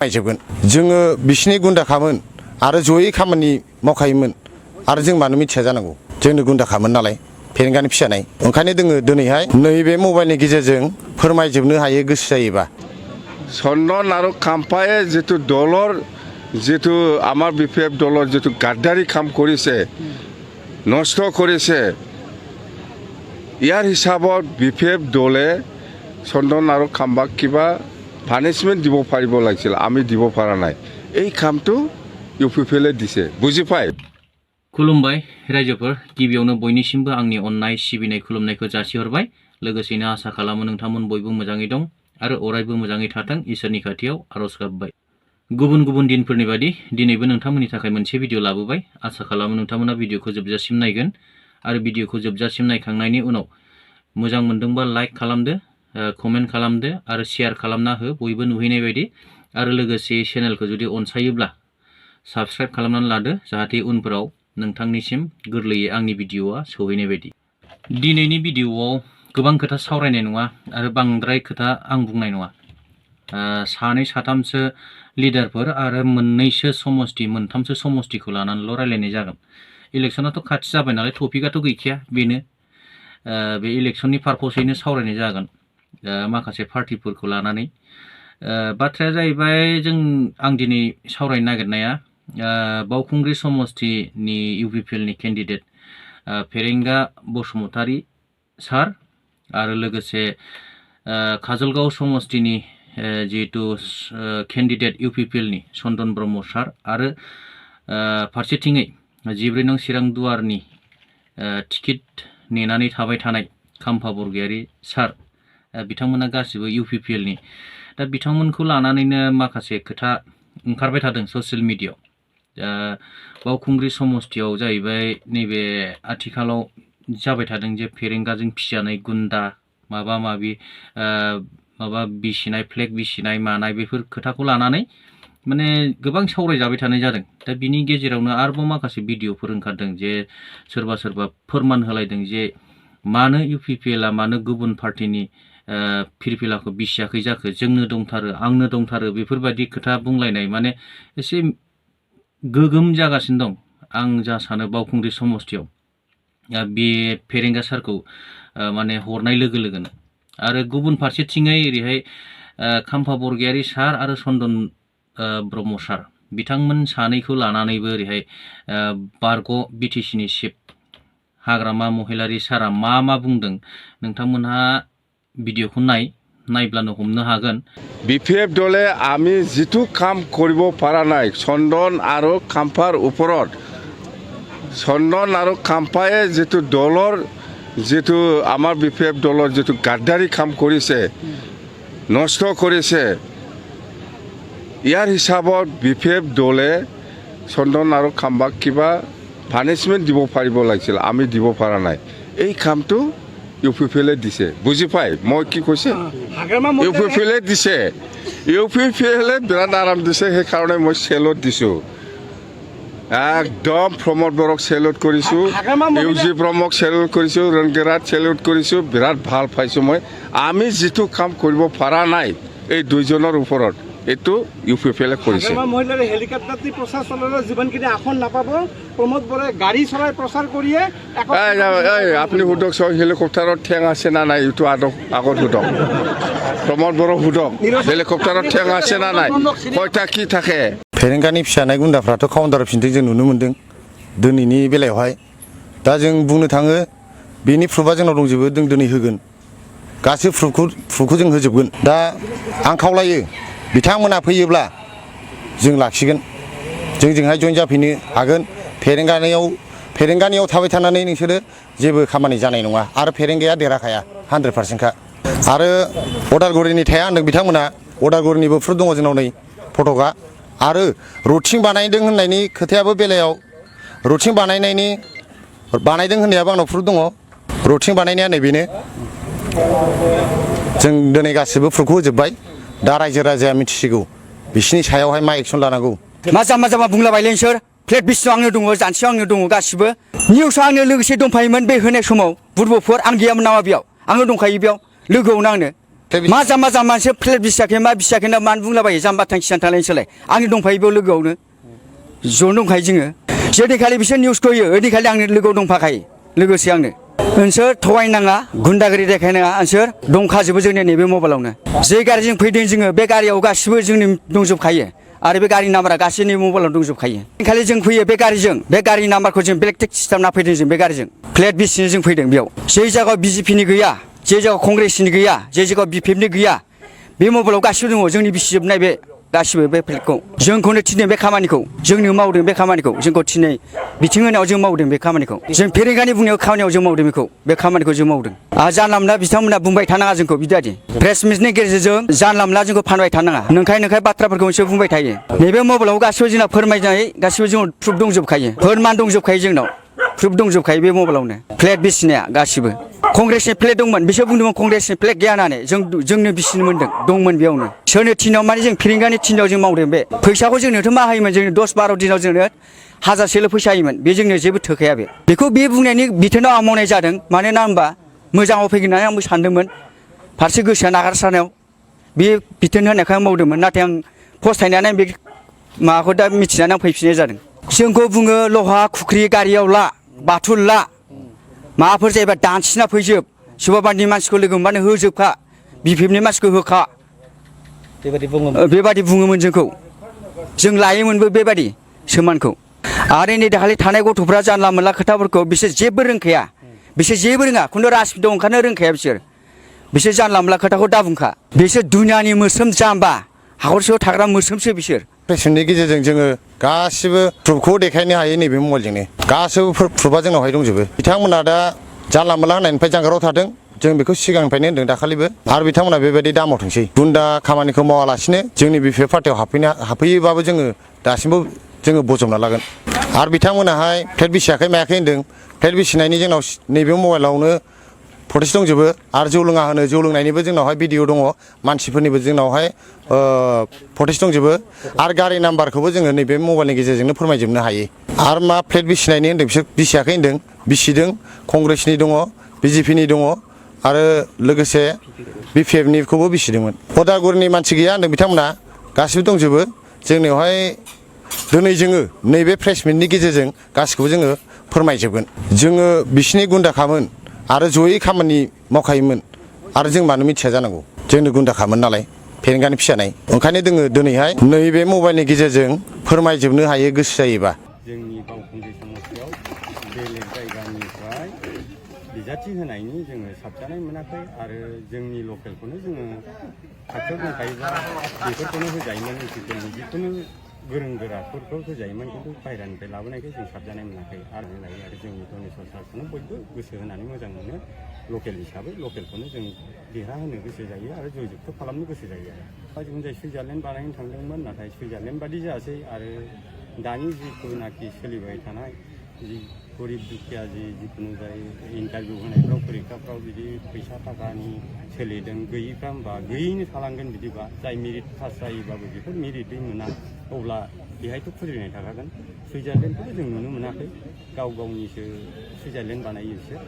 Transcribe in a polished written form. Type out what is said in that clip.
जोबगोन जोङो बिसिनि गुन्दाखामोन आरो जयै खामानि मावखायोमोन आरो जों मानो मिथिया जानांगौ जोंनो गुन्दाखामोन नालाय फेरेंगानि फिसानाय ओंखायनो जोङो दिनैहाय नैबे मबाइलनि गेजेरजों फोरमायजोबनो हायो गोसो जायोबा चन्दन आरो खाम्पाয়ে जितु दলৰ जितु আমাৰ বিপেফ দলৰ जितु গাদ্দাৰী কাম কৰিছে নষ্ট কৰিছে ইয়াৰ হিচাপত বিপেফ দলে চন্দন আৰু খাম্পাক কিবা পানিশমেন্ট দিব পাৰিব লাগিছিল আমি দিব পৰা নাই এই কামটো ইউপিপিএলে দিছে বুজি পায় खुलुमबाय रायजोफोर गिबियावनो बयनिसिमबो आंनि अननाय सिबिनाय खुलुमनायखौ जासिहरबाय लोगोसेनो आसा खालामो नोंथांमोन बयबो मोजाङै दं आरो अरायबो मोजाङै थाथों इसोरनि खाथियाव आरज गाबबाय गुबुन गुबुन दिनफोरनि बादि दिनैबो नोंथांमोननि थाखाय मोनसे भिडिअ लाबोबाय आसा खालामो नोंथांमोना भिडिअखौ जोबजासिम नायगोन आरो भिडिअखौ जोबजासिम नायखांनायनि उनाव मोजां मोनदोंबा लाइक खालामदो कमेन्ट खालामदो आरो शेयार खालामना हो बयबो नुहैनाय बायदि आरो लोगोसे चेनेलखौ जुदि अनसायोब्ला साबस्क्राइब खालामनानै लादो जाहाथे उनफोराव नोंथांनिसिम गोरलैयै आंनि भिडिअआ सौहैनाय बायदि दिनैनि भिडिअआव गोबां खोथा सावरायनाय नङा आरो बांद्राय खोथा आं बुंनाय नङा सानै साथामसो लिडारफोर आरो मोनथामसो समष्टिखौ लानानैल' रायलायनाय जागोन इलेक्शनाथ' खाथि जाबाय नालाय टपिकआथ' गैखाया बेनो बे इलेक्शननि पारपसैनो सावरायनाय जागोन माखासे पार्टिफोरखौ लानानै बाथ्राया जाहैबाय आं दिनै सावरायनो नागिरनाया बावखुंग्रि समष्टिनि इउपिपिएलनि केन्डिडेट पेरेंगा बसुमतारी सार आरो लोगोसे काजलगाव समष्टिनि जिहेतु केन्डिडेट इउपिपिएलनि चन्दन ब्रह्म सार आरो फारसेथिङै 14 नं चिरां दुवारनि टिकेट नेनानै थाबाय थानाय खाम्फा बरगयारी सार बिथांमोना गासिबो इउपिपिएलनि दा बिथांमोनखौ लानानैनो माखासे खोथा ओंखारबाय थादों ससियेल मिडियायाव बावखुंग्रि समष्टियाव जाहैबाय नैबे आथिखालाव जाबाय थादों जे फेरेंगाजों फिजानाय गुन्दा माबा माबि माबा बिसिनाय फ्लेग बिसिनाय मानाय बेफोर खोथाखौ लानानै माने गोबां सावरायजाबाय थानाय जादों दा बिनि गेजेरावनो आरोबाव माखासे भिडिअफोर ओंखारदों जे सोरबा फोरमान होलायदों जे मानो इउपिपिएलआ मानो गुबुन पार्टिनि फिरफिलाखौ बिसियाखै जाखो जोंनो दंथारो आंनो दंथारो बेफोरबायदि खोथा बुंलायनाय माने एसे गोगोम जागासिनो दं आं जा सानो बावखुंग्रि समष्टियाव बे फेरेंगा सारखौ माने हरनाय लोगो लोगोनो आरो गुबुन फारसेथिङै ओरैहाय खाम्फा बरगयारी सार आरो चन्दन ब्रह्म सार बिथांमोन सानैखौ लानानैबो ओरैहाय बारग' बिटिसिनि चिफ हाग्रामा महिलारी सारा मा बुंदों नोंथांमोनहा भिडिअखौ नायब्लानो हमनो हागोन বিপেফ দলে আমি যিটো কাম কৰিব পৰা নাই চন্দন আৰু খাম্পাৰ ওপৰত চন্দন আৰু খাম্পায়ে যিটো দলৰ যিটো আমাৰ বিপেফ দলৰ যিটো গাদ্দাৰী কাম কৰিছে নষ্ট কৰিছে ইয়াৰ হিচাপত বিপেফ দলে চন্দন আৰু খাম্পাক কিবা পানিশমেন্ট দিব পাৰিব লাগিছিল আমি দিব পৰা নাই এই কামটো ইউপিপিএলে দিছে বুজি পায় মই কি কৈছে ইউপিপিএলে দিছে ইউপিপিএলে বিৰাট আৰাম দিছে সেইকাৰণে মই চেলুট দিছোঁ একদম প্ৰমোদ বৰক চেলুট কৰিছোঁ ইউজি ব্ৰহ্মক চেলুট কৰিছোঁ ৰংগেৰাত চেলুট কৰিছোঁ বিৰাট ভাল পাইছোঁ মই আমি যিটো কাম কৰিব পৰা নাই এই দুইজনৰ ওপৰত এইটো ইউপিপিএলে কৰিছে মহিলাৰ হেলিকপ্টাৰ দি প্ৰচাৰ চলালে জীৱনখিনি আসন নাপাব প্ৰমোদ বৰে গাড়ী চলাই প্ৰচাৰ কৰিয়ে আপুনি সুধক চাওক হেলিকপ্টাৰত ঠেং আছে না নাই এইটো আগত সুধক প্ৰমোদ বৰক সুধক হেলিকপ্টাৰত ঠেং আছে না নাই কয়টা কি থাকে फेरेंगानि फिसानाय गुन्दाफ्राथ' काउन्टार फिनदों जों नुनो मोन्दों दिनैनि बेलायावहाय दा जों बुंनो थाङो बेनि प्रुफआ जोंनाव दंजोबो जों दिनै होगोन गासै प्रुफखौ जों होजोबगोन दा आं खावलायो बिथांमोना फैयोब्ला जों लाखिगोन जोंजोंहाय जइन जाफैनो हागोन फेरेंगानियाव थाबाय थानानै नोंसोरो जेबो खामानि जानाय नङा आरो फेरेंगाया देराखाया 100% खा आरो उदालगुरिनि थाया होनदों बिथांमोना उदालगुरिनिबो प्रुफ दङ जोंनाव नै फट'आ आरो रुटिं बानायदों होननायनि खोथायाबो बेलायाव रुटिं बानायदों होननायाबो आंनाव प्रुफ दङ रुटिं बानायनाया नै बेनो जों दिनै गासिबो प्रुफखौ होजोबबाय दा रायजो राजाया मिथिसिगौ बिसिनि सायावहाय मा एक्सन लानांगौ मा जामा बुंलाबायलै नोंसोर फ्लेट बिसिनाव आंनो दङ जानसियाव आंनो दङ गासिबो निउसआव आंनो लोगोसे दंफायोमोन बे होनाय समाव बुरबुफोर आं गैयामोन नामा बेयाव आंनो दंखायो बेयाव लोगोआवनो आंनो मा जाम्बा जाम्बासो प्लेट बिसाखै मा बिसाखै ना मानो बुंलाबायो जाम्बा थांखिसान थालायनोसोलाय आंनि दंफायो बेयाव लोगोआवनो ज' दंखायो जोङो जेदिखालि बिसोर निउसखौ होयो ओइदिखालि आंनि लोगोआव दंफाखायो लोगोसे आंनो नोंसोर थगायनाङा गुन्दागिरि देखायनाङा नोंसोर दंखाजोबो जोंनि नैबे मबाइलावनो जे गारिजों फैदों जोङो बे गारियाव गासिबो जोंनि दंजोबखायो आरो बे गारि नाम्बारा गासैनि मबाइलाव दंजोबखायो खालि जों फैयो बे गारिजों बे गारि नाम्बारखौ जों बेलेग टेक्स सिस्टेमना फैदों जों बे गारिजों प्लेट बिसिनो जों फैदों बेयाव जे जायगायाव बिजेपिनि गैया जे जायगायाव कंग्रेसनि गैया जे जायगायाव बिपिएफनि गैया बे मबाइलाव गासिबो दङ जोंनि बिसिजोबनाय बे गासिबो बे प्लेटखौ जोंखौनो थिनदों बे खामानिखौ जोंनो मावदों बे खामानिखौ जोंखौ थिनै बिथिं होनायाव जों मावदों बे खामानिखौ जों फेरेंगानि बुंनायाव खामानियाव जों मावदों बेखौ बे खामानिखौ जों मावदों आरो जानला मोनला बिथांमोना बुंबाय थानाङा जोंखौ बिदादि प्रेस मिटनि गेजेरजों जानला मोनला जोंखौ फानबाय थानाङा नंखाय बाथ्राफोरखौ बिसोर बुंबाय थायो नैबे मबाइलाव गासिबो जोंना फोरमायनाय गासिबो जोंनाव प्रुफ दंजोबखायो फोरमान दंजोबखायो जोंनाव प्रुफ दंजोबखायो बे मबाइलावनो प्लेट बिसिनाया गासिबो कंग्रेसनि प्लेट दंमोन बिसोर बुंदोंमोन कंग्रेसनि प्लेट गैया होननानै जोंनो बिसिनो मोन्दों दंमोन बेयावनो सोरनो थिनाव माने जों फेरेंगानि थिनाव जों मावदों बे फैसाखौ जोंनोथ' मा होयोमोन जोंनो 10-12 दिनाव जोंनो 1000सेल' फैसा होयोमोन बे जोंनो जेबो थोखाया बेखौ बे बुंनायनि बिथोनाव आं मावनाय जादों मानोना होनबा मोजाङाव फैगोन होननानै आंबो सानदोंमोन फारसे गोसोआ नागारसारनायाव बे बिथोन होनायखौ आं मावदोंमोन नाथाय आं फस्थायनानै बे माबाखौ दा मिथिनानै आं फैफिननाय जादों जोंखौ बुङो लहा खुख्रि गारियाव ला बाथुल ला माबाफोर जायोबा दानसिना फैजोब सोरबाबानि मानसिखौ लोगो मोनबानो होजोबखा बिपिएफनि मानसिखौ होखा बेबादि बुङोमोन जोंखौ जों लायोमोनबो बेबादि सोमानखौ आरो नै दाखालि थानाय गथ'फ्रा जानला मोनला खोथाफोरखौ बिसोर जेबो रोंखाया बिसोर जेबो रोङा खुनु राजनितिआव ओंखारनो रोंखाया बिसोर जानला मोनला खोथाखौ दाबुंखा बिसोर दुनियानि मोस्रोम जाम्बा हाखरसेयाव थाग्रा मोस्रोमसो बिसोर प्रेसनि गेजेरजों जोङो गासिबो प्रुफखौ देखायनो हायो नैबे मबाइलजोंनो गासिबो प्रुफा जोंनावहाय दंजोबो बिथांमोना दा जानला मोनला होननायनिफ्राय जानगाराव थादों जों बेखौ सिगांनिफ्रायनो होनदों दाखालिबो आरो बिथांमोना बेबायदि दामाव थांसै गुन्दा खामानिखौ मावालासिनो जोंनि बिपिएफ पार्टियाव हाबफैयोबाबो जोङो दासिमबो जोङो बजबना लागोन आरो बिथांमोनाहाय प्लेट बिसियाखै मायाखै होनदों प्लेट बिसिनायनि जोंनाव नैबे मबाइलावनो फटेज दंजोबो आरो जौ लोङा होनो जौ लोंनायनिबो जोंनावहाय भिडिअ दङ मानसिफोरनिबो जोंनावहाय फटेज दंजोबो आरो गारि नाम्बारखौबो जोङो नैबे मबाइलनि गेजेरजोंनो फोरमायजोबनो हायो आरो मा प्लेट बिसिनायनि होनदों बिसोर बिसियाखै होनदों बिसिदों कंग्रेसनि दङ बिजेपिनि दङ आरो लोगोसे बिपिएफनिखौबो बिसिदोंमोन उदालगुरिनि मानसि गैया होनदों बिथांमोना गासिबो दंजोबो जोंनियावहाय दिनै जोङो नैबे प्रेस मिटनि गेजेरजों गासिखौबो जोङो फोरमायजोबगोन जोङो बिसिनि गुन्दाखामोन आरो जयै खामानि मावखायोमोन आरो जों मानो मिथिया जानांगौ जोंनो गुन्दाखामोन नालाय फेरेंगानि फिसानाय ओंखायनो जोङो दिनैहाय नैबे मबाइलनि गेजेरजों फोरमायजोबनो हायो गोसो जायोबा जोंनि बावखुंग्रि समस्थियाव बेलेग जायगानिफ्राय बिजाथि होनायनि जोङो साबजानाय मोनाखै आरो जोंनि लकेलखौनो जोङो खाथियाव दंखायोबा बेफोरखौनो होजायोमोन जिखुनु गोरों गोराफोरखौ होजायोमोन खिन्थु बायह्रानिफ्राय लाबोनायखौ जों साबजानाय मोनाखै आरो जोंनि डनेशन सारखौनो बयबो गोसो होनानै मोजां मोनो लकेल हिसाबै लकेलखौनो जों देरहाहोनो गोसो जायो आरो जयजुगथ' खालामनो गोसो जायो आरो जों जाय सुइजारलेण्ड बानायनो थांदोंमोन नाथाय सुइजारलेण्ड बादि जायासै आरो दानि जिथुनाखि सोलिबाय थानाय जि गरिब दुखिया जिखुनु जाय इन्टारभिउ होनायफ्राव परिखाफ्राव बिदि फैसा थाखानि सोलिदों गैयिफ्रा होमबा गैयैनो थालांगोन बिदिबा जाय मेरिट पास जायोबाबो बेफोर मेरिटै मोना अब्ला बेहायथ' खुद्रिनाय थाखागोन सुइजारलेण्डखौथ' जों नुनो मोनाखै गाव गावनिसो सुइजारलेण्ड बानायो बिसोर